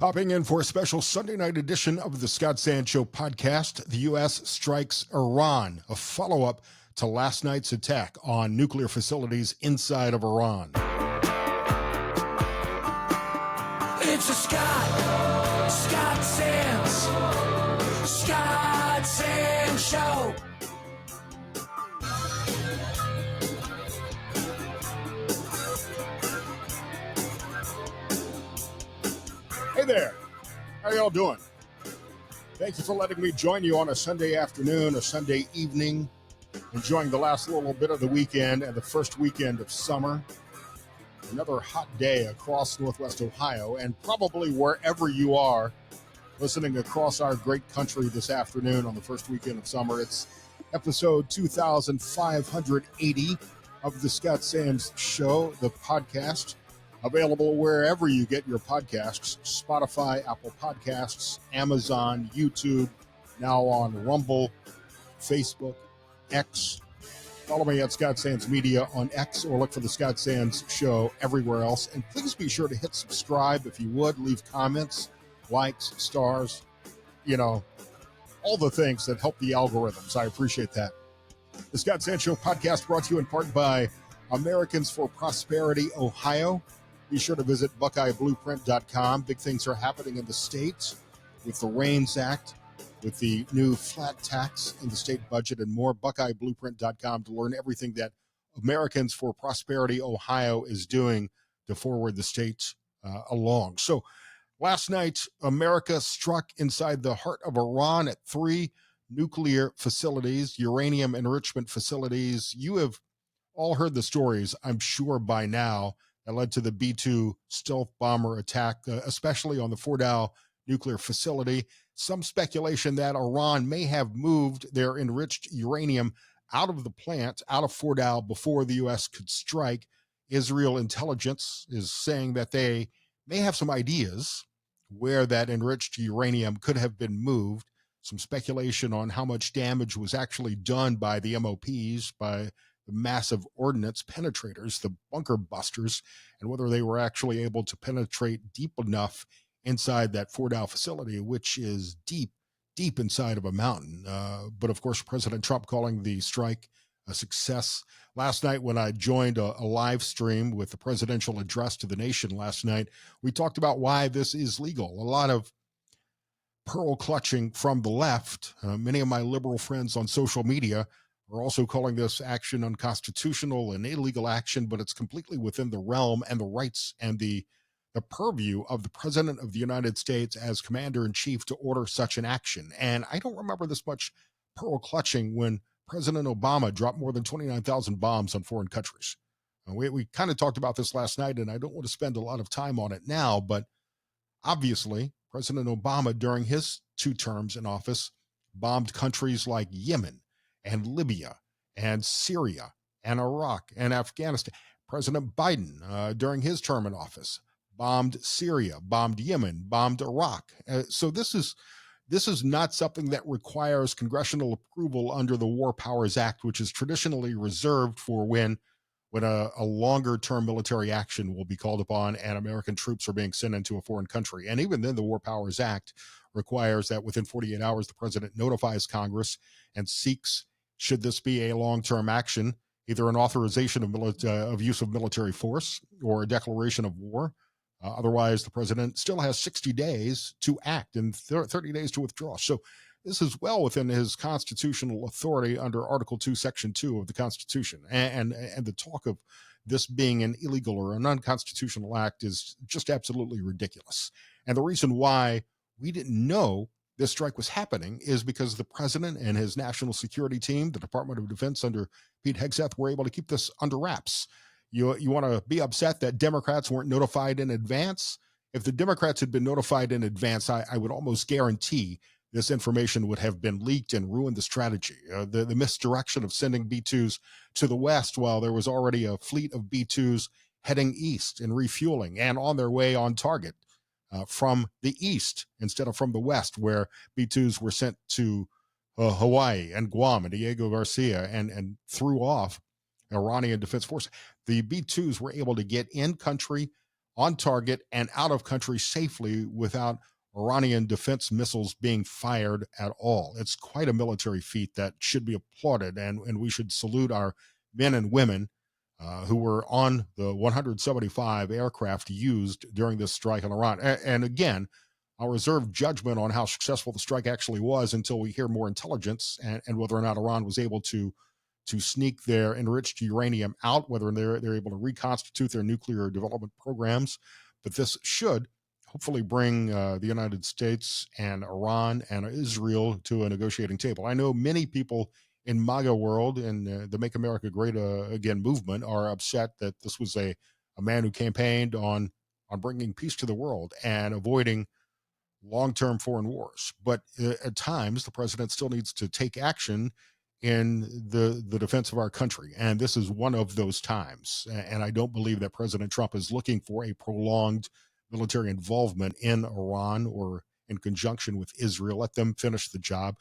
Popping in for a special Sunday night edition of the Scott Sand Show podcast, the U.S. strikes Iran, a follow-up to last night's attack on nuclear facilities inside of Iran. It's a Scott Sand Show. Hey there, how y'all doing? Thank you for letting me join you on a Sunday afternoon, a Sunday evening, enjoying the last little bit of the weekend and the first weekend of summer. Another hot day across Northwest Ohio and probably wherever you are listening across our great country this afternoon on the first weekend of summer. It's episode 2580 of the Scott Sands Show, the podcast. Available wherever you get your podcasts, Spotify, Apple Podcasts, Amazon, YouTube, now on Rumble, Facebook, X. Follow me at Scott Sands Media on X or look for the Scott Sands Show everywhere else. And please be sure to hit subscribe if you would. Leave comments, likes, stars, all the things that help the algorithms. I appreciate that. The Scott Sands Show podcast brought to you in part by Americans for Prosperity, Ohio. Be sure to visit BuckeyeBlueprint.com. Big things are happening in the state with the REINS Act, with the new flat tax in the state budget, and more. BuckeyeBlueprint.com to learn everything that Americans for Prosperity Ohio is doing to forward the state along. So last night, America struck inside the heart of Iran at 3 nuclear facilities, uranium enrichment facilities. You have all heard the stories, I'm sure, by now, that led to the B-2 stealth bomber attack, especially on the Fordow nuclear facility. Some speculation that Iran may have moved their enriched uranium out of the plant, out of Fordow, before the U.S. could strike. Israel intelligence is saying that they may have some ideas where that enriched uranium could have been moved. Some speculation on how much damage was actually done by the MOPs, by the massive ordnance penetrators, the bunker busters, and whether they were actually able to penetrate deep enough inside that Fordow facility, which is deep, deep inside of a mountain. But of course, President Trump calling the strike a success. Last night, when I joined a live stream with the presidential address to the nation last night, we talked about why this is legal. A lot of pearl clutching from the left. Many of my liberal friends on social media are also calling this action unconstitutional and illegal action, but it's completely within the realm and the rights and the purview of the President of the United States as Commander-in-Chief to order such an action. And I don't remember this much pearl clutching when President Obama dropped more than 29,000 bombs on foreign countries. We kind of talked about this last night, and I don't want to spend a lot of time on it now, but obviously President Obama, during his 2 terms in office, bombed countries like Yemen and Libya and Syria and Iraq and Afghanistan. President Biden, during his term in office, bombed Syria, bombed Yemen, bombed Iraq. So this is not something that requires congressional approval under the War Powers Act, which is traditionally reserved for when a longer-term military action will be called upon and American troops are being sent into a foreign country. And even then, the War Powers Act requires that within 48 hours, the president notifies Congress and seeks, should this be a long-term action, either an authorization of use of military force or a declaration of war. Otherwise, the president still has 60 days to act and 30 days to withdraw. So this is well within his constitutional authority under Article 2, Section 2 of the Constitution. And the talk of this being an illegal or an unconstitutional act is just absolutely ridiculous. And the reason why we didn't know this strike was happening is because the president and his national security team, the Department of Defense under Pete Hegseth, were able to keep this under wraps. You want to be upset that Democrats weren't notified in advance? If the Democrats had been notified in advance, I would almost guarantee this information would have been leaked and ruined the strategy. The misdirection of sending B-2s to the west while there was already a fleet of B-2s heading east and refueling and on their way on target from the east instead of from the west, where B-2s were sent to Hawaii and Guam and Diego Garcia and threw off Iranian Defense Force. The B-2s were able to get in country, on target and out of country safely without Iranian defense missiles being fired at all. It's quite a military feat that should be applauded, and we should salute our men and women who were on the 175 aircraft used during this strike on Iran. And again, I'll reserve judgment on how successful the strike actually was until we hear more intelligence and whether or not Iran was able to sneak their enriched uranium out, whether they're able to reconstitute their nuclear development programs. But this should hopefully bring the United States and Iran and Israel to a negotiating table. I know many people in MAGA world and the Make America Great Again movement are upset that this was a man who campaigned on bringing peace to the world and avoiding long-term foreign wars. But at times, the president still needs to take action in the defense of our country. And this is one of those times. And I don't believe that President Trump is looking for a prolonged military involvement in Iran or in conjunction with Israel. Let them finish the job.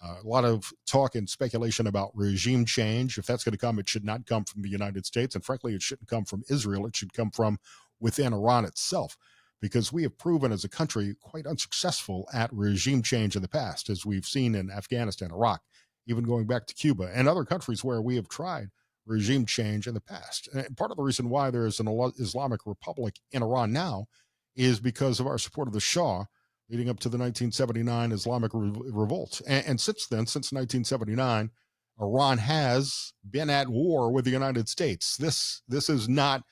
A lot of talk and speculation about regime change. If that's going to come, it should not come from the United States. And frankly, it shouldn't come from Israel. It should come from within Iran itself, because we have proven as a country quite unsuccessful at regime change in the past, as we've seen in Afghanistan, Iraq, even going back to Cuba and other countries where we have tried regime change in the past. And part of the reason why there is an Islamic Republic in Iran now is because of our support of the Shah leading up to the 1979 Islamic Revolt. And since then, since 1979, Iran has been at war with the United States. This is not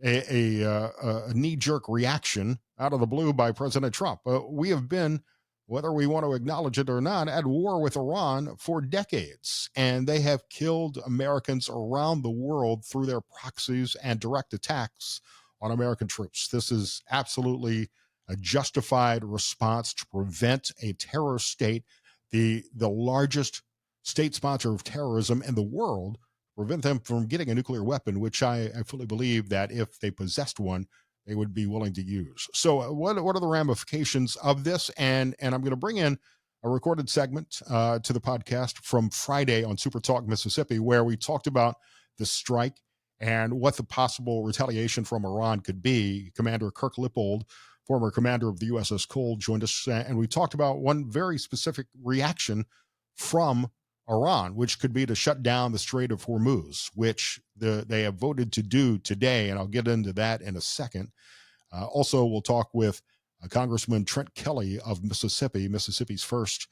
a knee-jerk reaction out of the blue by President Trump. We have been, whether we want to acknowledge it or not, at war with Iran for decades, and they have killed Americans around the world through their proxies and direct attacks on American troops. This is absolutely a justified response to prevent a terror state, the largest state sponsor of terrorism in the world, prevent them from getting a nuclear weapon, which I fully believe that if they possessed one, they would be willing to use. So what are the ramifications of this? And I'm going to bring in a recorded segment to the podcast from Friday on Super Talk Mississippi, where we talked about the strike and what the possible retaliation from Iran could be. Commander Kirk Lippold, former commander of the USS Cole, joined us, and we talked about one very specific reaction from Iran, which could be to shut down the Strait of Hormuz, which they have voted to do today, and I'll get into that in a second. Also, we'll talk with Congressman Trent Kelly of Mississippi's first,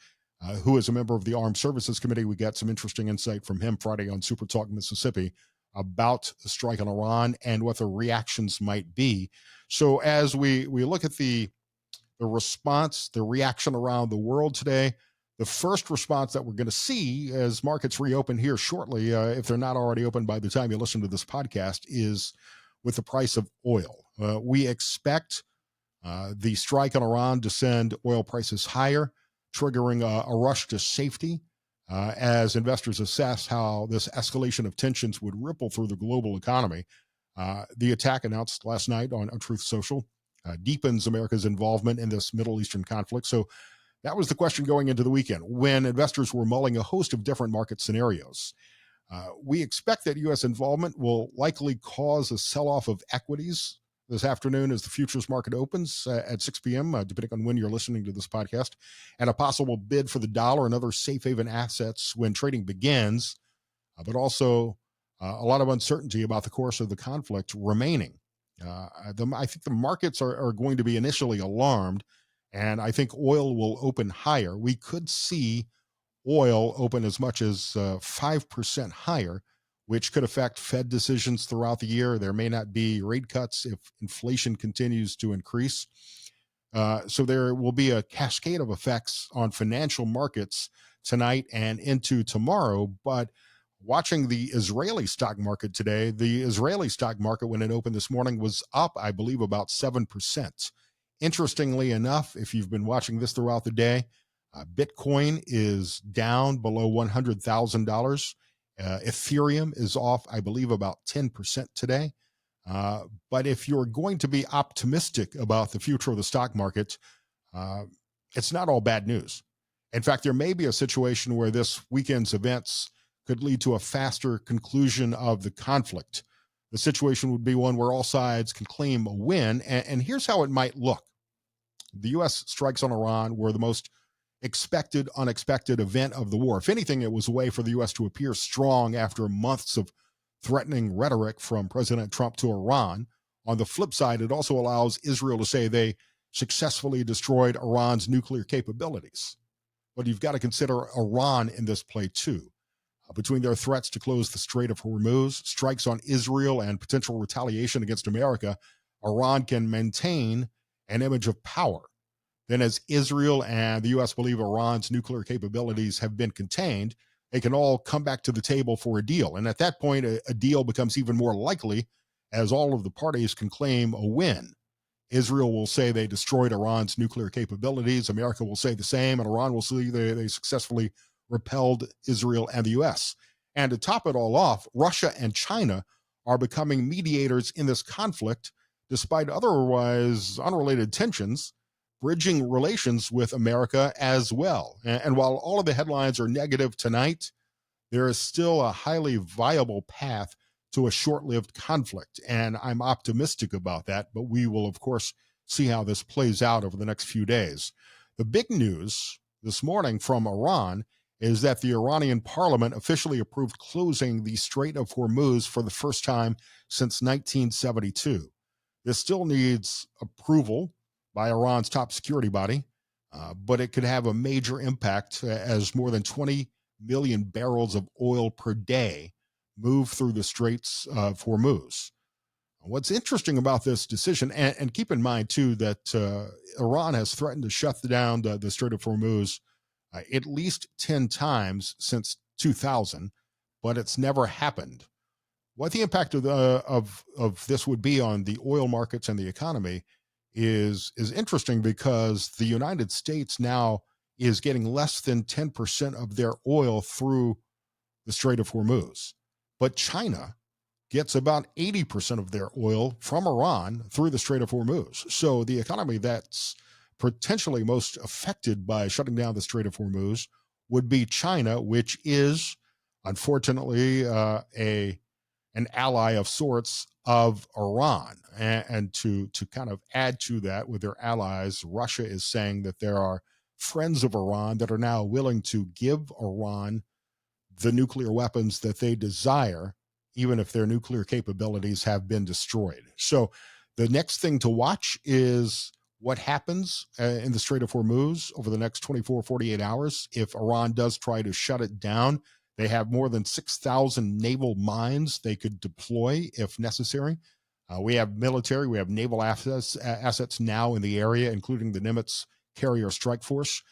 who is a member of the Armed Services Committee. We got some interesting insight from him Friday on Super Talk Mississippi about the strike on Iran and what the reactions might be. So as we look at the response, the reaction around the world today, the first response that we're going to see as markets reopen here shortly, if they're not already open by the time you listen to this podcast, is with the price of oil. We expect the strike on Iran to send oil prices higher, triggering a rush to safety as investors assess how this escalation of tensions would ripple through the global economy. The attack announced last night on Truth Social deepens America's involvement in this Middle Eastern conflict. So that was the question going into the weekend when investors were mulling a host of different market scenarios. We expect that U.S. involvement will likely cause a sell-off of equities this afternoon as the futures market opens at 6 p.m., depending on when you're listening to this podcast, and a possible bid for the dollar and other safe haven assets when trading begins, but also a lot of uncertainty about the course of the conflict remaining. I think the markets are going to be initially alarmed, and I think oil will open higher. We could see oil open as much as 5% higher, which could affect Fed decisions throughout the year. There may not be rate cuts if inflation continues to increase. So there will be a cascade of effects on financial markets tonight and into tomorrow. But watching the Israeli stock market today, the Israeli stock market, when it opened this morning, was up, I believe, about 7%. Interestingly enough, if you've been watching this throughout the day, Bitcoin is down below $100,000. Ethereum is off, I believe, about 10% today. But if you're going to be optimistic about the future of the stock market, it's not all bad news. In fact, there may be a situation where this weekend's events could lead to a faster conclusion of the conflict. the situation would be one where all sides can claim a win. And here's how it might look. The U.S. strikes on Iran were the most expected, unexpected event of the war. If anything, it was a way for the U.S. to appear strong after months of threatening rhetoric from President Trump to Iran. On the flip side, it also allows Israel to say they successfully destroyed Iran's nuclear capabilities. But you've got to consider Iran in this play, too. Between their threats to close the Strait of Hormuz, strikes on Israel, and potential retaliation against America, Iran can maintain an image of power. Then, as Israel and the U.S. believe Iran's nuclear capabilities have been contained, they can all come back to the table for a deal. And at that point, a deal becomes even more likely as all of the parties can claim a win. Israel will say they destroyed Iran's nuclear capabilities. America will say the same, and Iran will say they successfully repelled Israel and the U.S. And to top it all off, Russia and China are becoming mediators in this conflict, despite otherwise unrelated tensions, bridging relations with America as well. And while all of the headlines are negative tonight, there is still a highly viable path to a short-lived conflict. And I'm optimistic about that, but we will, of course, see how this plays out over the next few days. The big news this morning from Iran is that the Iranian parliament officially approved closing the Strait of Hormuz for the first time since 1972. This still needs approval by Iran's top security body, but it could have a major impact as more than 20 million barrels of oil per day move through the Straits of Hormuz. What's interesting about this decision, and keep in mind, too, that Iran has threatened to shut down the Strait of Hormuz at least 10 times since 2000, but it's never happened. What the impact of this would be on the oil markets and the economy is interesting, because the United States now is getting less than 10% of their oil through the Strait of Hormuz. But China gets about 80% of their oil from Iran through the Strait of Hormuz. So the economy that's potentially most affected by shutting down the Strait of Hormuz would be China, which is unfortunately an ally of sorts of Iran. And to kind of add to that with their allies, Russia is saying that there are friends of Iran that are now willing to give Iran the nuclear weapons that they desire, even if their nuclear capabilities have been destroyed. So the next thing to watch is what happens in the Strait of Hormuz over the next 24, 48 hours. If Iran does try to shut it down, they have more than 6,000 naval mines they could deploy if necessary. We have military, we have naval assets now in the area, including the Nimitz Carrier Strike Force.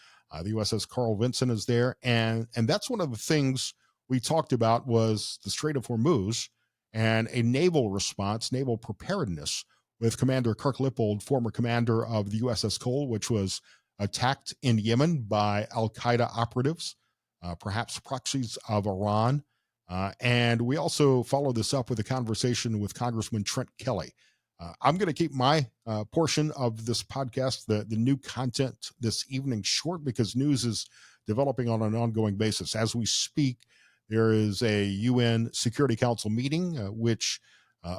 The USS Carl Vinson is there. And that's one of the things we talked about was the Strait of Hormuz and a naval response, naval preparedness with Commander Kirk Lippold, former commander of the USS Cole, which was attacked in Yemen by al-Qaeda operatives, perhaps proxies of Iran. And we also follow this up with a conversation with Congressman Trent Kelly. I'm going to keep my portion of this podcast, the new content this evening, short, because news is developing on an ongoing basis. As we speak, there is a UN Security Council meeting, which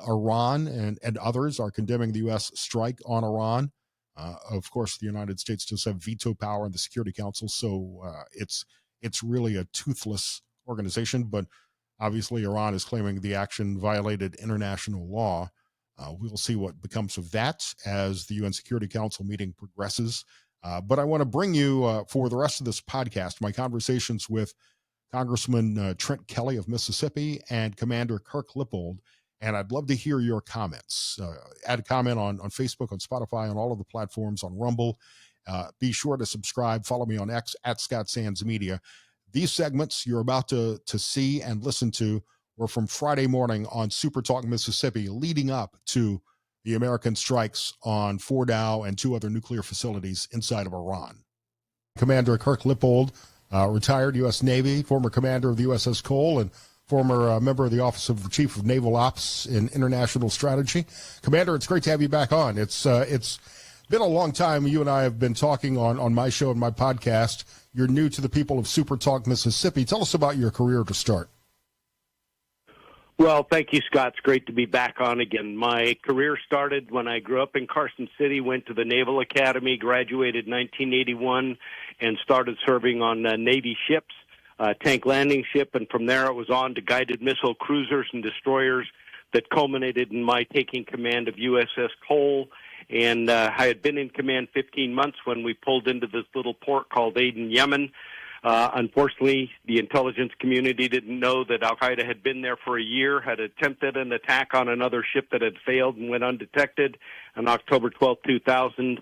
Iran and others are condemning the U.S. strike on Iran. Of course, the United States does have veto power in the Security Council, so it's really a toothless organization. But obviously, Iran is claiming the action violated international law. We'll see what becomes of that as the UN Security Council meeting progresses. But I want to bring you, for the rest of this podcast, my conversations with Congressman Trent Kelly of Mississippi and Commander Kirk Lippold. And I'd love to hear your comments. Add a comment on Facebook, on Spotify, on all of the platforms, on Rumble. Be sure to subscribe. Follow me on X at Scott Sands Media. These segments you're about to see and listen to were from Friday morning on Super Talk Mississippi, leading up to the American strikes on Fordow and 2 other nuclear facilities inside of Iran. Commander Kirk Lippold, retired U.S. Navy, former commander of the USS Cole, and former member of the Office of the Chief of Naval Ops in International Strategy. Commander, it's great to have you back on. It's been a long time. You and I have been talking on my show and my podcast. You're new to the people of Super Talk Mississippi. Tell us about your career to start. Well, thank you, Scott. It's great to be back on again. My career started when I grew up in Carson City, went to the Naval Academy, graduated in 1981, and started serving on Navy ships, tank landing ship, and from there it was on to guided missile cruisers and destroyers that culminated in my taking command of USS Cole. And I had been in command 15 months when we pulled into this little port called Aden, Yemen. Unfortunately, the intelligence community didn't know that al-Qaeda had been there for a year, had attempted an attack on another ship that had failed and went undetected. On October 12, 2000,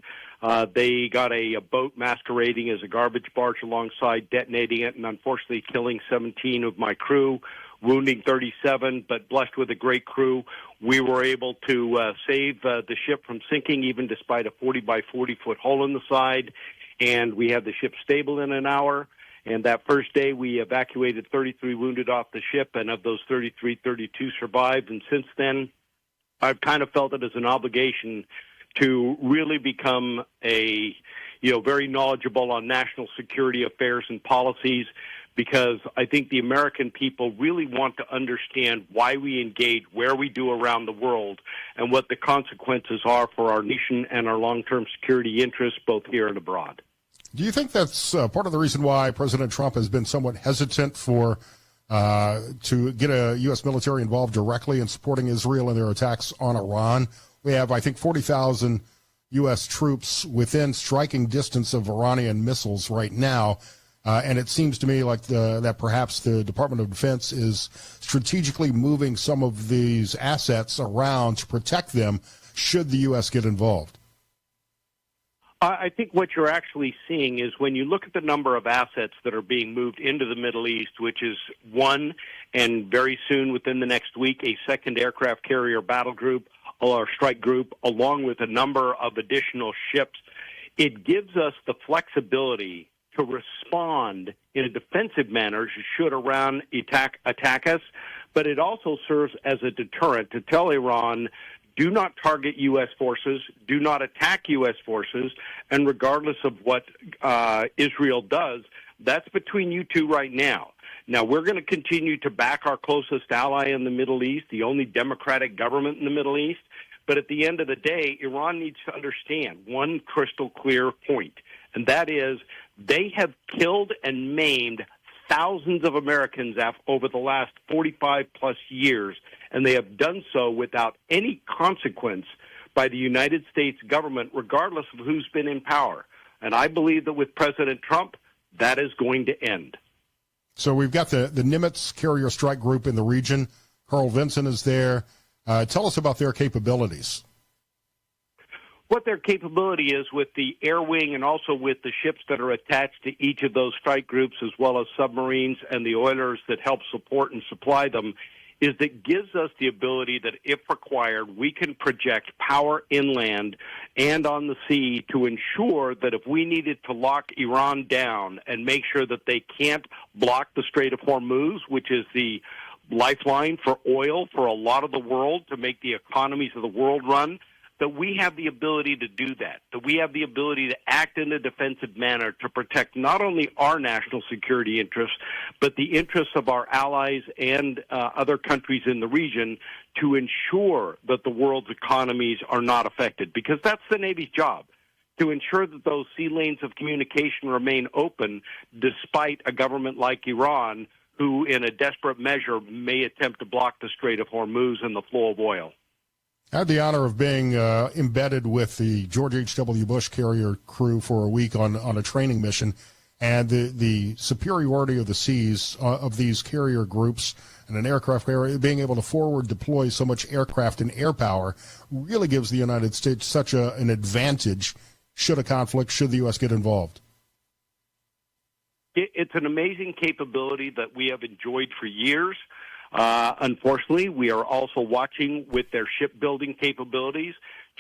they got a boat masquerading as a garbage barge alongside, detonating it, and unfortunately killing 17 of my crew, wounding 37, but blessed with a great crew. We were able to save the ship from sinking, even despite a 40 by 40-foot hole in the side, and we had the ship stable in an hour. And that first day, we evacuated 33 wounded off the ship, and of those 33, 32 survived. And since then, I've kind of felt it as an obligation to really become very knowledgeable on national security affairs and policies, because I think the American people really want to understand why we engage where we do around the world and what the consequences are for our nation and our long-term security interests, both here and abroad. Do you think that's part of the reason why President Trump has been somewhat hesitant to get a U.S. military involved directly in supporting Israel in their attacks on Iran? We have, I think, 40,000 U.S. troops within striking distance of Iranian missiles right now, and it seems to me like that perhaps the Department of Defense is strategically moving some of these assets around to protect them should the U.S. get involved. I think what you're actually seeing is when you look at the number of assets that are being moved into the Middle East, which is one, and very soon within the next week, a second aircraft carrier battle group or strike group, along with a number of additional ships, it gives us the flexibility to respond in a defensive manner should Iran attack us, but it also serves as a deterrent to tell Iran, do not target U.S. forces, do not attack U.S. forces, and regardless of what Israel does, that's between you two right now. Now, we're going to continue to back our closest ally in the Middle East, the only democratic government in the Middle East, but at the end of the day, Iran needs to understand one crystal clear point, and that is they have killed and maimed thousands of Americans over the last 45-plus years, and they have done so without any consequence by the United States government, regardless of who's been in power. And I believe that with President Trump, that is going to end. So we've got the Nimitz carrier strike group in the region. Carl Vinson is there. Tell us about their capabilities. What their capability is with the air wing and also with the ships that are attached to each of those strike groups, as well as submarines and the oilers that help support and supply them, is that gives us the ability that, if required, we can project power inland and on the sea to ensure that if we needed to lock Iran down and make sure that they can't block the Strait of Hormuz, which is the lifeline for oil for a lot of the world to make the economies of the world run, that we have the ability to do that we have the ability to act in a defensive manner to protect not only our national security interests, but the interests of our allies and other countries in the region to ensure that the world's economies are not affected, because that's the Navy's job, to ensure that those sea lanes of communication remain open despite a government like Iran, who in a desperate measure may attempt to block the Strait of Hormuz and the flow of oil. I had the honor of being embedded with the George H.W. Bush carrier crew for a week on a training mission, and the superiority of the seas of these carrier groups and an aircraft carrier being able to forward deploy so much aircraft and air power really gives the United States such an advantage should a conflict, should the U.S. get involved. It's an amazing capability that we have enjoyed for years. Unfortunately, we are also watching with their shipbuilding capabilities.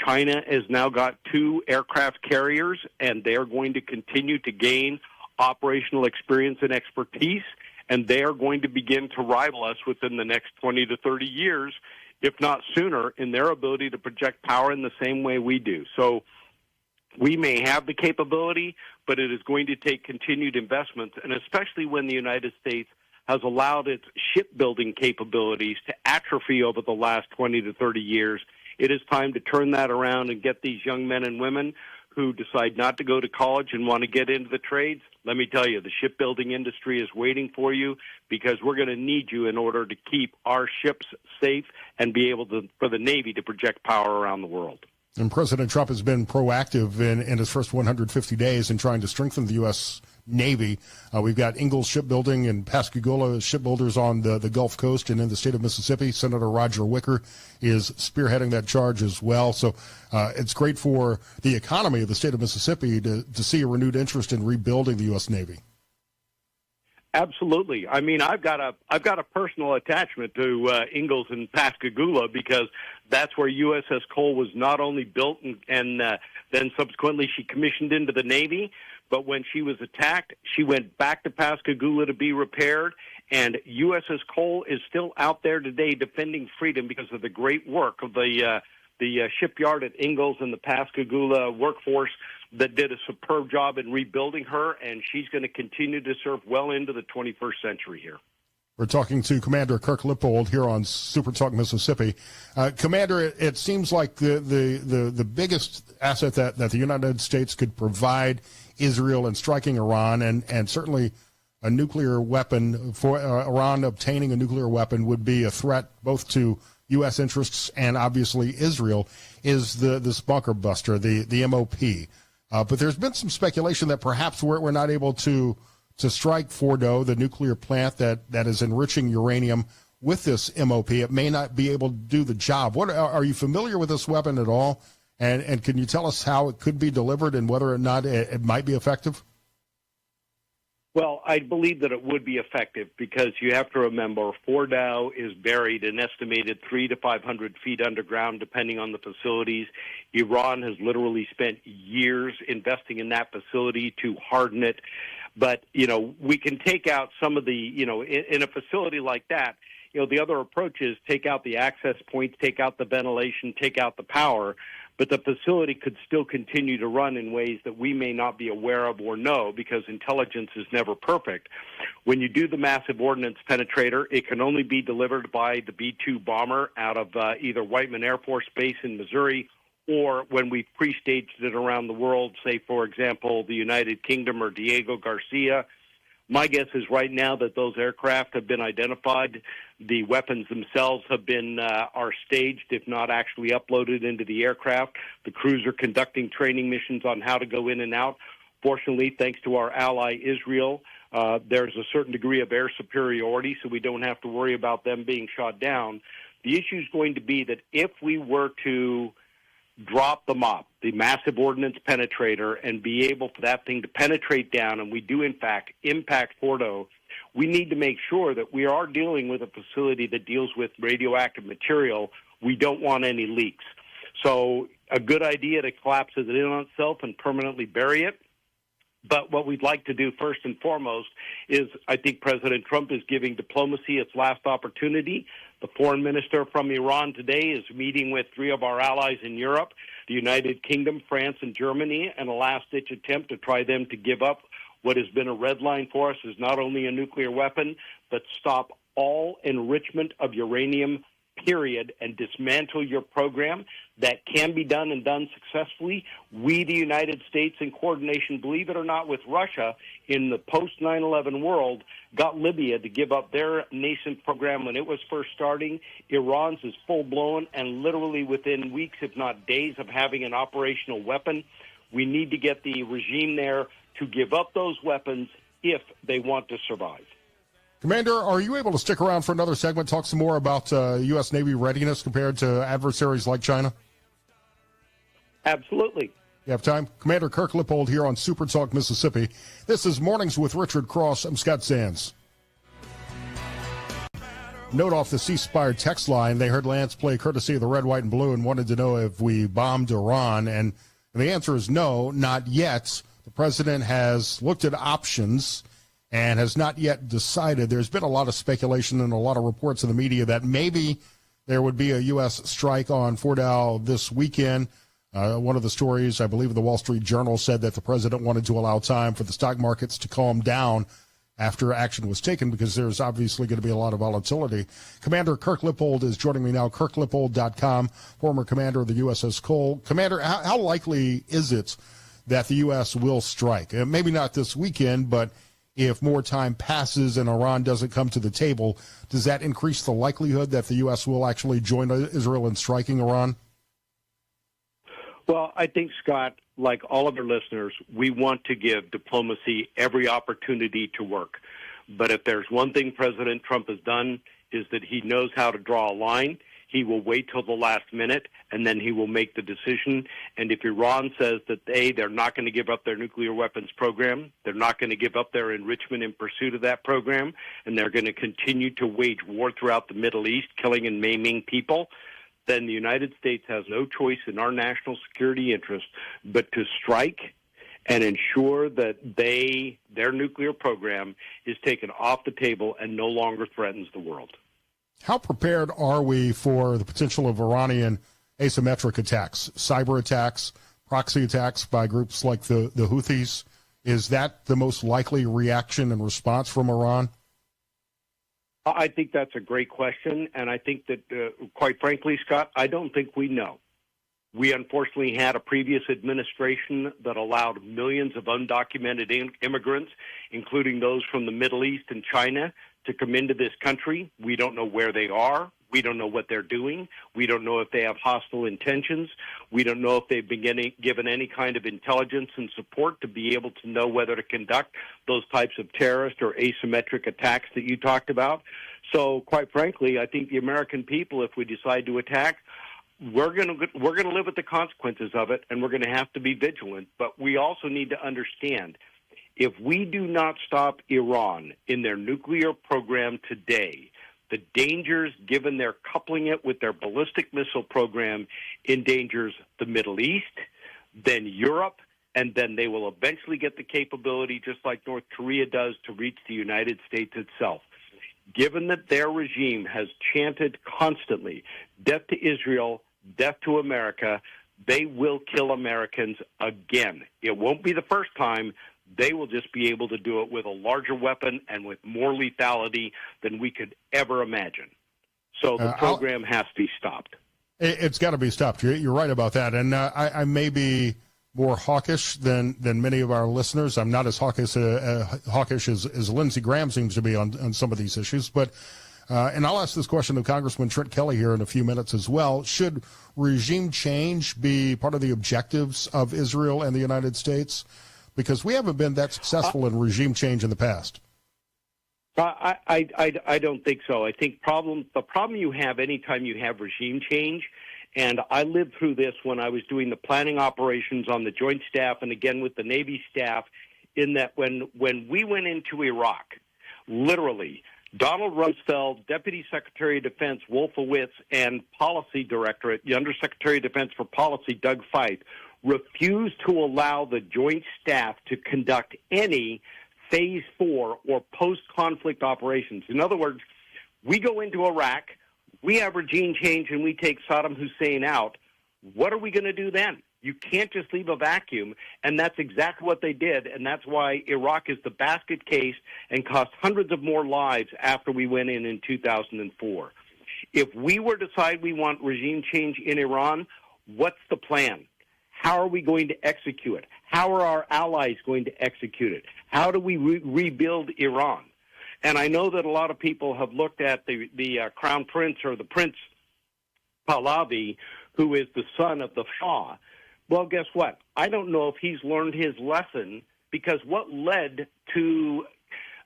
China has now got 2 aircraft carriers, and they are going to continue to gain operational experience and expertise, and they are going to begin to rival us within the next 20 to 30 years, if not sooner, in their ability to project power in the same way we do. So we may have the capability, but it is going to take continued investments, and especially when the United States has allowed its shipbuilding capabilities to atrophy over the last 20 to 30 years. It is time to turn that around and get these young men and women who decide not to go to college and want to get into the trades. Let me tell you, the shipbuilding industry is waiting for you, because we're going to need you in order to keep our ships safe and be able to, for the Navy to project power around the world. And President Trump has been proactive in his first 150 days in trying to strengthen the U.S. Navy. We've got Ingalls Shipbuilding and Pascagoula shipbuilders on the Gulf Coast and in the state of Mississippi. Senator Roger Wicker is spearheading that charge as well. So it's great for the economy of the state of Mississippi to see a renewed interest in rebuilding the U.S. Navy. Absolutely. I mean, I've got a personal attachment to Ingalls and Pascagoula, because that's where USS Cole was not only built and then subsequently she commissioned into the Navy, but when she was attacked, she went back to Pascagoula to be repaired, and USS Cole is still out there today defending freedom because of the great work of the shipyard at Ingalls and the Pascagoula workforce that did a superb job in rebuilding her, and she's going to continue to serve well into the 21st century here. We're talking to Commander Kirk Lippold here on Super Talk Mississippi. Commander, it seems like the biggest asset that the United States could provide Israel in striking Iran, and certainly a nuclear weapon for Iran obtaining a nuclear weapon would be a threat both to U.S. interests and obviously Israel, is this bunker buster, the MOP. But there's been some speculation that perhaps we're not able to strike Fordo, the nuclear plant that is enriching uranium, with this MOP. It may not be able to do the job. What are you familiar with this weapon at all? And can you tell us how it could be delivered and whether or not it might be effective? Well, I believe that it would be effective, because you have to remember Fordow is buried an estimated 300 to 500 feet underground, depending on the facilities. Iran has literally spent years investing in that facility to harden it. But, we can take out some of the, in a facility like that, the other approach is take out the access points, take out the ventilation, take out the power. But the facility could still continue to run in ways that we may not be aware of or know, because intelligence is never perfect. When you do the massive ordnance penetrator, it can only be delivered by the B-2 bomber out of either Whiteman Air Force Base in Missouri, or when we've pre-staged it around the world, say, for example, the United Kingdom or Diego Garcia. My guess is right now that those aircraft have been identified. The weapons themselves have been are staged, if not actually uploaded into the aircraft. The crews are conducting training missions on how to go in and out. Fortunately, thanks to our ally Israel, there's a certain degree of air superiority, so we don't have to worry about them being shot down. The issue is going to be that if we were to drop the MOP, the massive ordnance penetrator, and be able for that thing to penetrate down, and we do, in fact, impact Fordo, we need to make sure that we are dealing with a facility that deals with radioactive material. We don't want any leaks. So a good idea to collapse it in on itself and permanently bury it. But what we'd like to do first and foremost is, I think President Trump is giving diplomacy its last opportunity. The foreign minister from Iran today is meeting with three of our allies in Europe, the United Kingdom, France, and Germany, and a last-ditch attempt to try them to give up what has been a red line for us is not only a nuclear weapon, but stop all enrichment of uranium, period, and dismantle your program. That can be done and done successfully. We, the United States, in coordination, believe it or not, with Russia, in the post-9/11 world, got Libya to give up their nascent program when it was first starting. Iran's is full-blown and literally within weeks, if not days, of having an operational weapon. We need to get the regime there to give up those weapons if they want to survive. Commander, are you able to stick around for another segment, talk some more about U.S. Navy readiness compared to adversaries like China? Absolutely. You have time? Commander Kirk Lippold here on Super Talk Mississippi. This is Mornings with Richard Cross. I'm Scott Sands. Note off the C-Spire text line. They heard Lance play courtesy of the red, white, and blue and wanted to know if we bombed Iran. And the answer is no, not yet. The president has looked at options and has not yet decided. There's been a lot of speculation and a lot of reports in the media that maybe there would be a U.S. strike on Fordow this weekend. One of the stories, I believe, the Wall Street Journal said that the president wanted to allow time for the stock markets to calm down after action was taken, because there's obviously going to be a lot of volatility. Commander Kirk Lippold is joining me now, kirklippold.com, former commander of the USS Cole. Commander, how likely is it that the U.S. will strike? Maybe not this weekend, but if more time passes and Iran doesn't come to the table, does that increase the likelihood that the U.S. will actually join Israel in striking Iran? Well, I think, Scott, like all of our listeners, we want to give diplomacy every opportunity to work. But if there's one thing President Trump has done, is that he knows how to draw a line. He will wait till the last minute, and then he will make the decision. And if Iran says that they're not going to give up their nuclear weapons program, they're not going to give up their enrichment in pursuit of that program, and they're going to continue to wage war throughout the Middle East, killing and maiming people, then the United States has no choice in our national security interest but to strike and ensure that their nuclear program is taken off the table and no longer threatens the world. How prepared are we for the potential of Iranian asymmetric attacks, cyber attacks, proxy attacks by groups like the Houthis? Is that the most likely reaction and response from Iran? I think that's a great question, and I think that, quite frankly, Scott, I don't think we know. We unfortunately had a previous administration that allowed millions of undocumented immigrants, including those from the Middle East and China, to come into this country. We don't know where they are. We don't know what they're doing. We don't know if they have hostile intentions. We don't know if they've been given any kind of intelligence and support to be able to know whether to conduct those types of terrorist or asymmetric attacks that you talked about. So, quite frankly, I think the American people, if we decide to attack, we're going to live with the consequences of it, and we're going to have to be vigilant. But we also need to understand, if we do not stop Iran in their nuclear program today, the dangers, given they're coupling it with their ballistic missile program, endangers the Middle East, then Europe, and then they will eventually get the capability, just like North Korea does, to reach the United States itself. Given that their regime has chanted constantly, death to Israel, death to America, they will kill Americans again. It won't be the first time. They will just be able to do it with a larger weapon and with more lethality than we could ever imagine. So the program has to be stopped. It's got to be stopped. You're right about that. And I may be more hawkish than many of our listeners. I'm not as hawkish as Lindsey Graham seems to be on some of these issues. But and I'll ask this question of Congressman Trent Kelly here in a few minutes as well. Should regime change be part of the objectives of Israel and the United States? Because we haven't been that successful in regime change in the past. I don't think so. I think the problem you have anytime you have regime change, and I lived through this when I was doing the planning operations on the Joint Staff and again with the Navy staff, in that when we went into Iraq, literally, Donald Rumsfeld, Deputy Secretary of Defense Wolfowitz, and Policy Directorate, the Undersecretary of Defense for Policy, Doug Feith, refused to allow the Joint Staff to conduct any Phase 4 or post-conflict operations. In other words, we go into Iraq, we have regime change, and we take Saddam Hussein out. What are we going to do then? You can't just leave a vacuum, and that's exactly what they did, and that's why Iraq is the basket case and cost hundreds of more lives after we went in 2004. If we were to decide we want regime change in Iran, what's the plan? How are we going to execute it? How are our allies going to execute it? How do we rebuild Iran? And I know that a lot of people have looked at the Crown Prince, or the Prince Pahlavi, who is the son of the Shah. Well, guess what? I don't know if he's learned his lesson, because what led to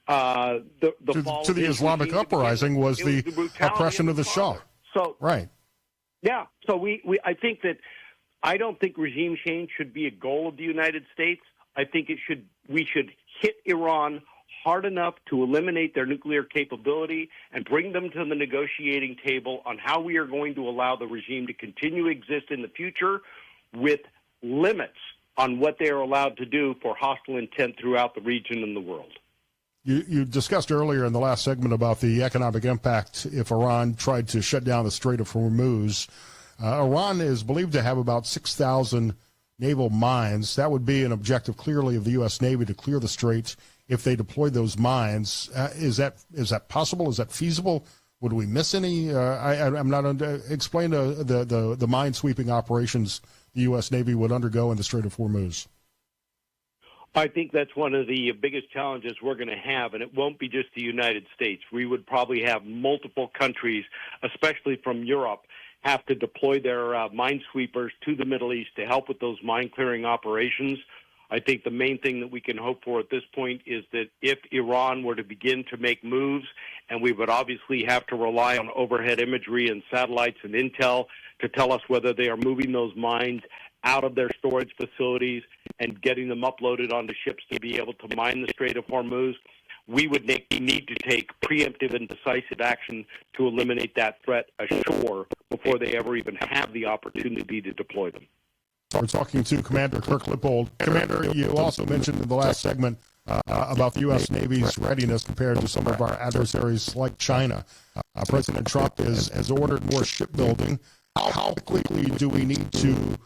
the fall to the Islamic uprising was the oppression of the Shah. So right. Yeah. So I think that I don't think regime change should be a goal of the United States. I think we should hit Iran hard enough to eliminate their nuclear capability and bring them to the negotiating table on how we are going to allow the regime to continue to exist in the future, with limits on what they are allowed to do for hostile intent throughout the region and the world. You discussed earlier in the last segment about the economic impact if Iran tried to shut down the Strait of Hormuz. Iran is believed to have about 6,000 naval mines. That would be an objective, clearly, of the U.S. Navy to clear the strait if they deploy those mines. Is that possible? Is that feasible? Would we miss any? I'm not explain the mine sweeping operations the U.S. Navy would undergo in the Strait of Hormuz. I think that's one of the biggest challenges we're going to have, and it won't be just the United States. We would probably have multiple countries, especially from Europe, have to deploy their minesweepers to the Middle East to help with those mine-clearing operations. I think the main thing that we can hope for at this point is that if Iran were to begin to make moves, and we would obviously have to rely on overhead imagery and satellites and intel to tell us whether they are moving those mines out of their storage facilities and getting them uploaded onto ships to be able to mine the Strait of Hormuz, we would need to take preemptive and decisive action to eliminate that threat ashore before they ever even have the opportunity to deploy them. We're talking to Commander Kirk Lippold. Commander, you also mentioned in the last segment about the U.S. Navy's readiness compared to some of our adversaries like China. President Trump has ordered more shipbuilding. How quickly do we need to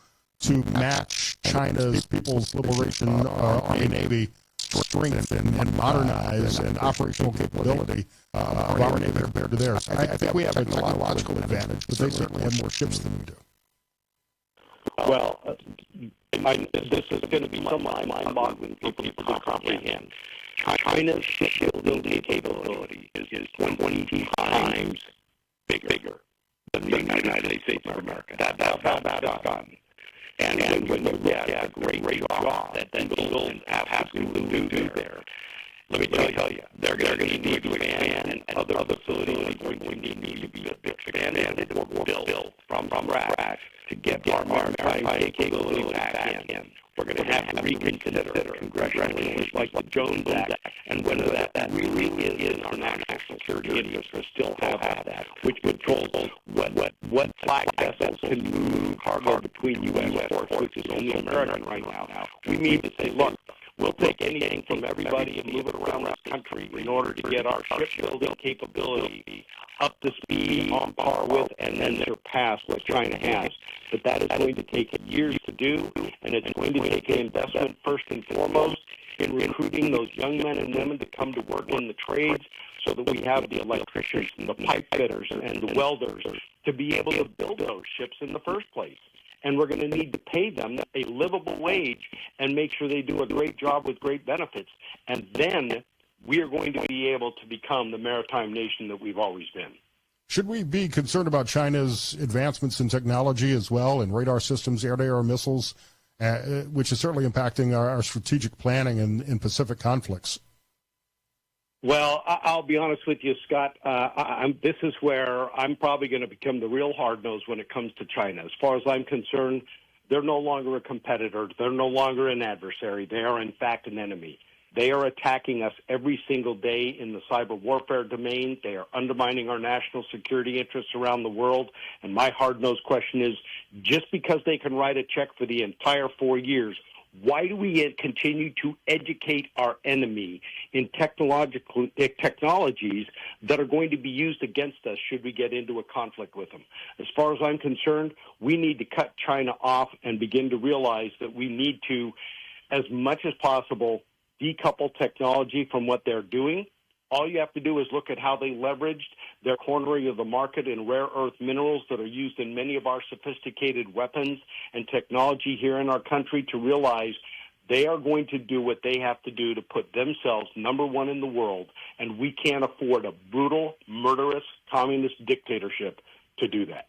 match China's People's Liberation Army Navy strength and modernize and operational capability of our Navy compared to theirs? I think we have a technological advantage, but they certainly have more ships than we do. Well, this is going to be somewhat mind-boggling for people to comprehend. China's shipbuilding capability is 20 times bigger than the United States of America. That's gone. And when you look at the great job that Eagle is absolutely do there, let me tell you, they're going to need to expand, and other facilities are going to need to be expanded or built from scratch to get our maritime capability back in. We're going to have to reconsider congressional issues like the Jones Act and whether that really is in our national security interest to still have that, which controls what flag vessels can move cargo between U.S. ports, which is only American right now. We need to say, look, we'll take anything from everybody and move it around this country in order to get our shipbuilding capability up to speed, on par with, and then surpass what China has. But that is going to take years to do, and it's going to take an investment first and foremost in recruiting those young men and women to come to work in the trades so that we have the electricians and the pipe fitters and the welders to be able to build those ships in the first place. And we're going to need to pay them a livable wage and make sure they do a great job with great benefits. And then we are going to be able to become the maritime nation that we've always been. Should we be concerned about China's advancements in technology as well, in radar systems, air-to-air missiles, which is certainly impacting our strategic planning in Pacific conflicts? Well, I'll be honest with you, Scott. This is where I'm probably going to become the real hard-nosed when it comes to China. As far as I'm concerned, they're no longer a competitor. They're no longer an adversary. They are, in fact, an enemy. They are attacking us every single day in the cyber warfare domain. They are undermining our national security interests around the world. And my hard-nosed question is, just because they can write a check for the entire 4 years, why do we continue to educate our enemy in technologies that are going to be used against us should we get into a conflict with them? As far as I'm concerned, we need to cut China off and begin to realize that we need to, as much as possible, decouple technology from what they're doing. All you have to do is look at how they leveraged their cornering of the market in rare earth minerals that are used in many of our sophisticated weapons and technology here in our country to realize they are going to do what they have to do to put themselves number one in the world, and we can't afford a brutal, murderous, communist dictatorship to do that.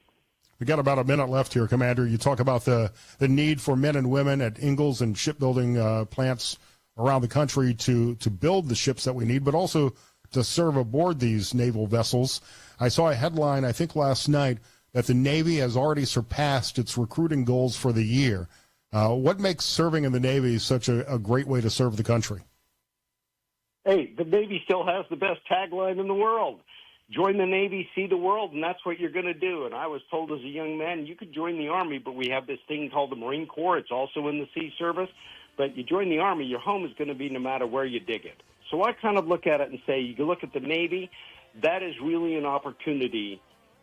We got about a minute left here, Commander. You talk about the need for men and women at Ingalls and shipbuilding plants around the country to build the ships that we need, but also to serve aboard these naval vessels. I saw a headline, I think last night, that the Navy has already surpassed its recruiting goals for the year. What makes serving in the Navy such a great way to serve the country? Hey, the Navy still has the best tagline in the world. Join the Navy, see the world, and that's what you're going to do. And I was told as a young man, you could join the Army, but we have this thing called the Marine Corps. It's also in the Sea Service. But you join the Army, your home is going to be no matter where you dig it. So I kind of look at it and say, you can look at the Navy, that is really an opportunity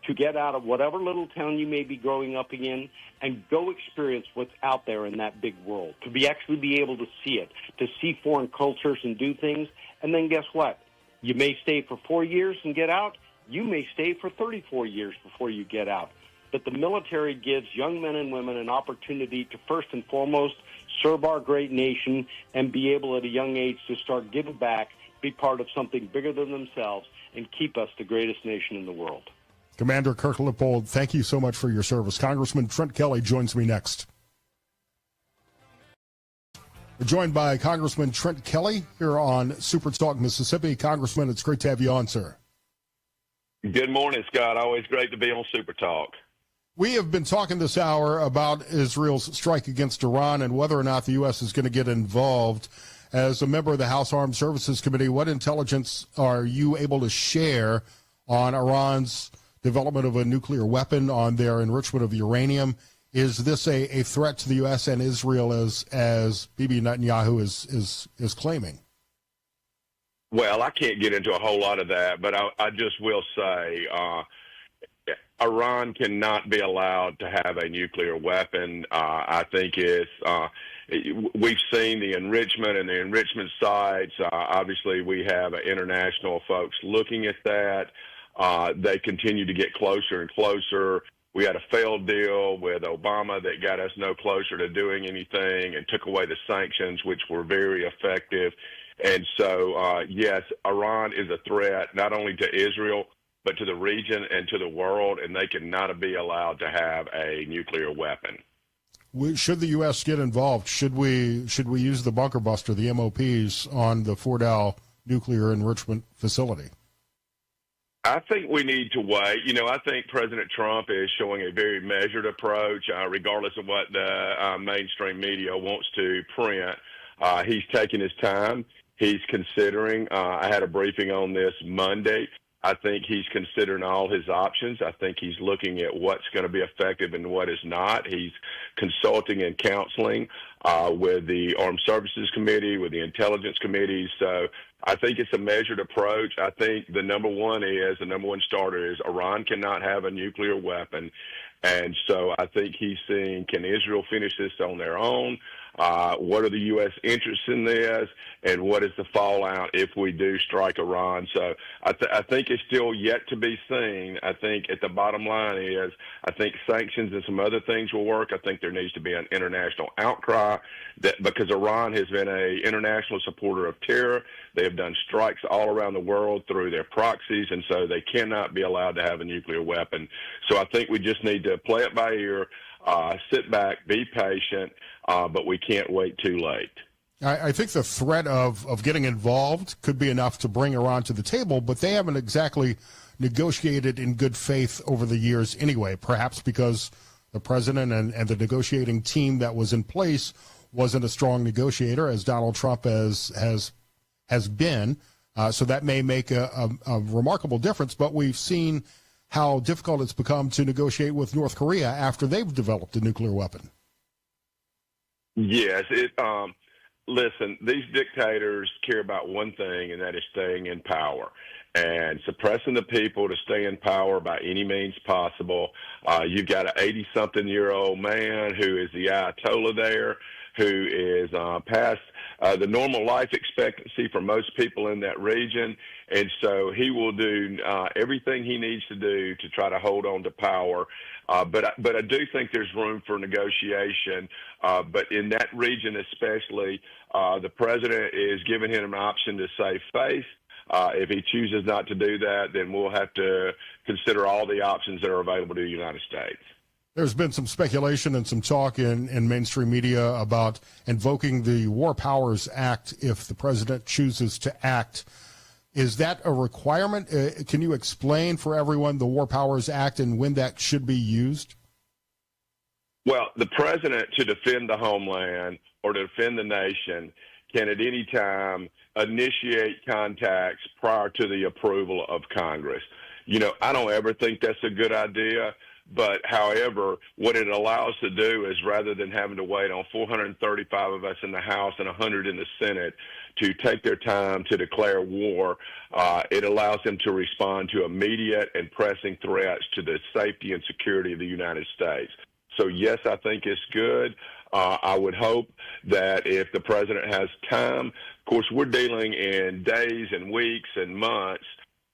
to get out of whatever little town you may be growing up in and go experience what's out there in that big world, to actually be able to see it, to see foreign cultures and do things. And then guess what? You may stay for 4 years and get out. You may stay for 34 years before you get out. But the military gives young men and women an opportunity to first and foremost serve our great nation and be able at a young age to start giving back, be part of something bigger than themselves, and keep us the greatest nation in the world. Commander Kirk Lippold, thank you so much for your service. Congressman Trent Kelly joins me next. We're joined by Congressman Trent Kelly here on Super Talk Mississippi. Congressman, it's great to have you on, sir. Good morning, Scott. Always great to be on Super Talk. We have been talking this hour about Israel's strike against Iran and whether or not the U.S. is going to get involved. As a member of the House Armed Services Committee, what intelligence are you able to share on Iran's development of a nuclear weapon, on their enrichment of uranium? Is this a threat to the U.S. and Israel as Bibi Netanyahu is claiming? Well, I can't get into a whole lot of that, but I just will say Iran cannot be allowed to have a nuclear weapon. I think we've seen the enrichment and the enrichment sites. Obviously, we have international folks looking at that. They continue to get closer and closer. We had a failed deal with Obama that got us no closer to doing anything and took away the sanctions, which were very effective. And so, yes, Iran is a threat not only to Israel, but to the region and to the world, and they cannot be allowed to have a nuclear weapon. Should the U.S. get involved? Should we use the bunker buster, the MOPs, on the Fordow nuclear enrichment facility? I think we need to wait. I think President Trump is showing a very measured approach, regardless of what the mainstream media wants to print. He's taking his time. He's considering. I had a briefing on this Monday. I think he's considering all his options. I think he's looking at what's going to be effective and what is not. He's consulting and counseling with the Armed Services Committee, with the Intelligence Committee. So I think it's a measured approach. I think the number one starter is Iran cannot have a nuclear weapon. And so I think he's seeing, can Israel finish this on their own? What are the U.S. interests in this? And what is the fallout if we do strike Iran? So I think it's still yet to be seen. I think at the bottom line is I think sanctions and some other things will work. I think there needs to be an international outcry because Iran has been an international supporter of terror. They have done strikes all around the world through their proxies, and so they cannot be allowed to have a nuclear weapon. So I think we just need to play it by ear, sit back, be patient, but we can't wait too late. I think the threat of getting involved could be enough to bring Iran to the table, but they haven't exactly negotiated in good faith over the years anyway, perhaps because the president and the negotiating team that was in place wasn't a strong negotiator, as Donald Trump has been. So that may make a remarkable difference, but we've seen how difficult it's become to negotiate with North Korea after they've developed a nuclear weapon. Yes. Listen, these dictators care about one thing, and that is staying in power and suppressing the people to stay in power by any means possible. You've got an 80-something-year-old man who is the Ayatollah there, who is past the normal life expectancy for most people in that region. And so he will do everything he needs to do to try to hold on to power. But I do think there's room for negotiation. But in that region especially, the president is giving him an option to save face. If he chooses not to do that, then we'll have to consider all the options that are available to the United States. There's been some speculation and some talk in mainstream media about invoking the War Powers Act if the president chooses to act. Is that a requirement? Can you explain for everyone the War Powers Act and when that should be used? Well, the president, to defend the homeland or to defend the nation, can at any time initiate contacts prior to the approval of Congress. I don't ever think that's a good idea. But, however, what it allows to do is rather than having to wait on 435 of us in the House and 100 in the Senate to take their time to declare war, it allows them to respond to immediate and pressing threats to the safety and security of the United States. So, yes, I think it's good. I would hope that if the president has time, of course, we're dealing in days and weeks and months,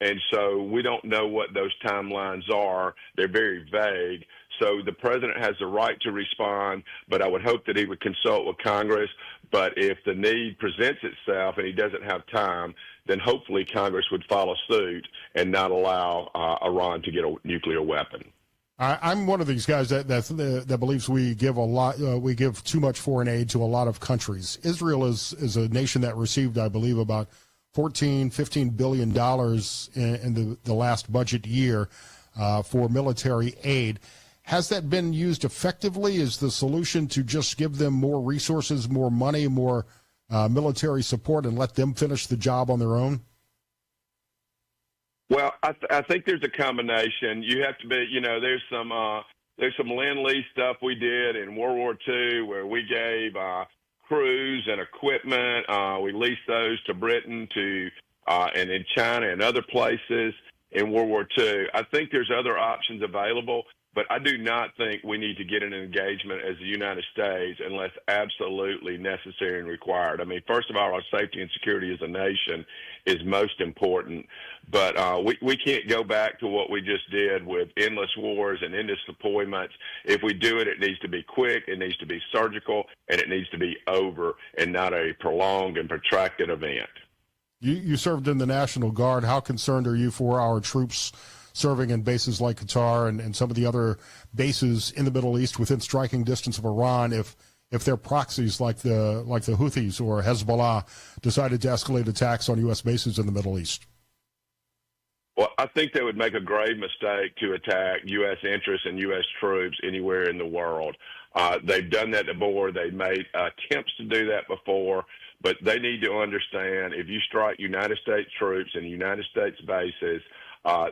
and so we don't know what those timelines are. They're very vague. So the president has the right to respond, but I would hope that he would consult with Congress. But if the need presents itself and he doesn't have time, then hopefully Congress would follow suit and not allow Iran to get a nuclear weapon. I'm one of these guys that believes we give a lot. We give too much foreign aid to a lot of countries. Israel is a nation that received, I believe, about $15 billion in the last budget year for military aid. Has that been used effectively? Is the solution to just give them more resources, more money, more military support, and let them finish the job on their own? Well, I think there's a combination. You have to be, there's some Lend-Lease stuff we did in World War II where we gave crews and equipment. We leased those to Britain and in China and other places in World War II. I think there's other options available. But I do not think we need to get an engagement as the United States unless absolutely necessary and required. I mean, first of all, our safety and security as a nation is most important. But we can't go back to what we just did with endless wars and endless deployments. If we do it, it needs to be quick, it needs to be surgical, and it needs to be over and not a prolonged and protracted event. You served in the National Guard. How concerned are you for our troops serving in bases like Qatar and some of the other bases in the Middle East within striking distance of Iran if their proxies like the Houthis or Hezbollah decided to escalate attacks on U.S. bases in the Middle East? Well, I think they would make a grave mistake to attack U.S. interests and U.S. troops anywhere in the world. They've done that before. They've made attempts to do that before. But they need to understand if you strike United States troops and United States bases,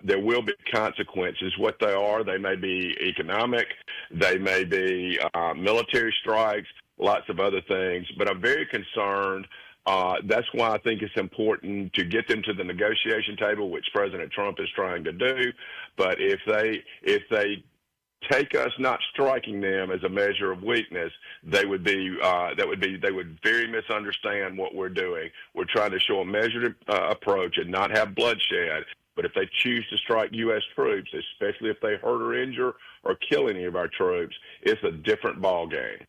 there will be consequences. What they may be economic, they may be military strikes, lots of other things. But I'm very concerned. That's why I think it's important to get them to the negotiation table, which President Trump is trying to do. But if they take us not striking them as a measure of weakness, they would very misunderstand what we're doing. We're trying to show a measured approach and not have bloodshed. But if they choose to strike U.S. troops, especially if they hurt or injure or kill any of our troops, it's a different ballgame.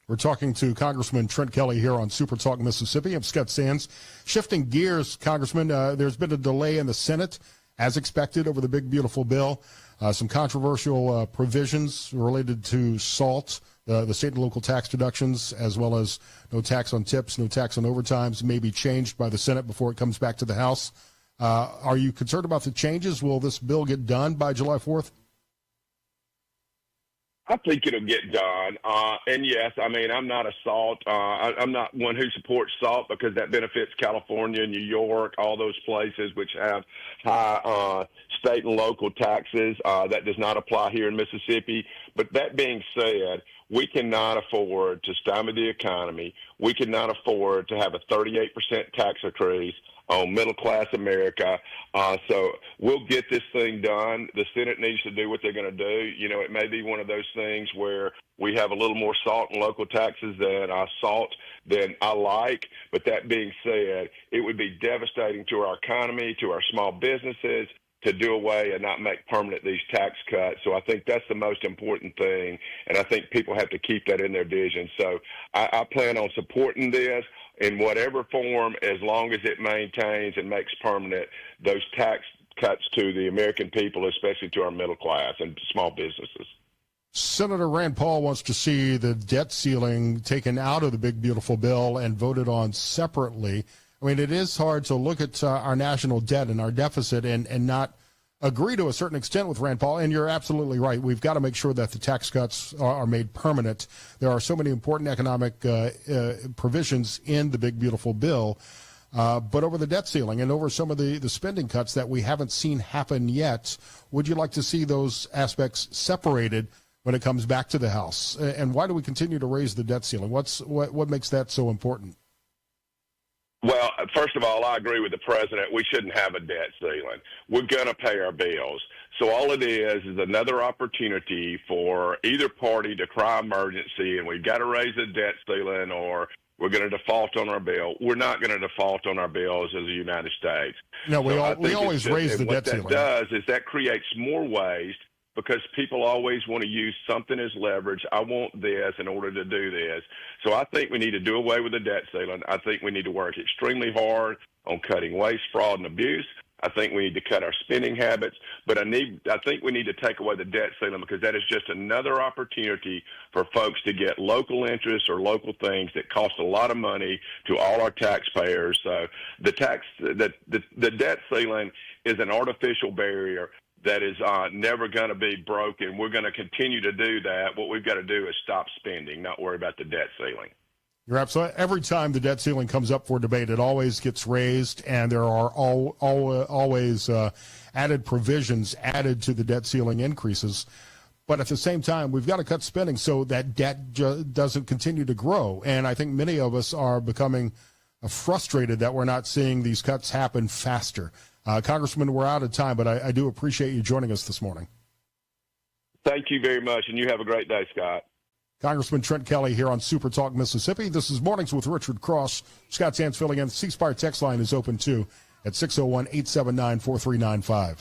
We're talking to Congressman Trent Kelly here on Super Talk Mississippi. I'm Scott Sands. Shifting gears, Congressman, there's been a delay in the Senate, as expected, over the big, beautiful bill. Some controversial provisions related to SALT, the state and local tax deductions, as well as no tax on tips, no tax on overtimes, may be changed by the Senate before it comes back to the House. Are you concerned about the changes? Will this bill get done by July 4th? I think it'll get done. And yes, I mean, I'm not a SALT. I'm not one who supports SALT because that benefits California, New York, all those places which have high state and local taxes. That does not apply here in Mississippi. But that being said, we cannot afford to stymie the economy. We cannot afford to have a 38% tax increase on middle-class America. So we'll get this thing done. The Senate needs to do what they're going to do. You know, it may be one of those things where we have a little more SALT and local taxes than I like. But that being said, it would be devastating to our economy, to our small businesses, to do away and not make permanent these tax cuts. So I think that's the most important thing, and I think people have to keep that in their vision. So I plan on supporting this in whatever form, as long as it maintains and makes permanent those tax cuts to the American people, especially to our middle class and small businesses. Senator Rand Paul wants to see the debt ceiling taken out of the big, beautiful bill and voted on separately. I mean, it is hard to look at our national debt and our deficit and not agree to a certain extent with Rand Paul. And you're absolutely right. We've got to make sure that the tax cuts are made permanent. There are so many important economic provisions in the big, beautiful bill. But over the debt ceiling and over some of the spending cuts that we haven't seen happen yet, would you like to see those aspects separated when it comes back to the House? And why do we continue to raise the debt ceiling? What makes that so important? Well, first of all, I agree with the president. We shouldn't have a debt ceiling. We're going to pay our bills. So all it is another opportunity for either party to cry emergency, and we've got to raise the debt ceiling, or we're going to default on our bill. We're not going to default on our bills as the United States. No, we always raise the debt ceiling. What that does is that creates more waste, because people always want to use something as leverage. I want this in order to do this. So I think we need to do away with the debt ceiling. I think we need to work extremely hard on cutting waste, fraud, and abuse. I think we need to cut our spending habits, but I think we need to take away the debt ceiling, because that is just another opportunity for folks to get local interests or local things that cost a lot of money to all our taxpayers. So the debt ceiling is an artificial barrier that is never going to be broken. We're going to continue to do that. What we've got to do is stop spending, not worry about the debt ceiling. You're absolutely. Every time the debt ceiling comes up for debate, it always gets raised, and there are always added provisions added to the debt ceiling increases. But at the same time, we've got to cut spending so that debt doesn't continue to grow. And I think many of us are becoming frustrated that we're not seeing these cuts happen faster. Congressman, we're out of time, but I do appreciate you joining us this morning. Thank you very much, and you have a great day, Scott. Congressman Trent Kelly here on Super Talk Mississippi. This is Mornings with Richard Cross. Scott Sands filling in. The C Spire text line is open too at 601-879-4395.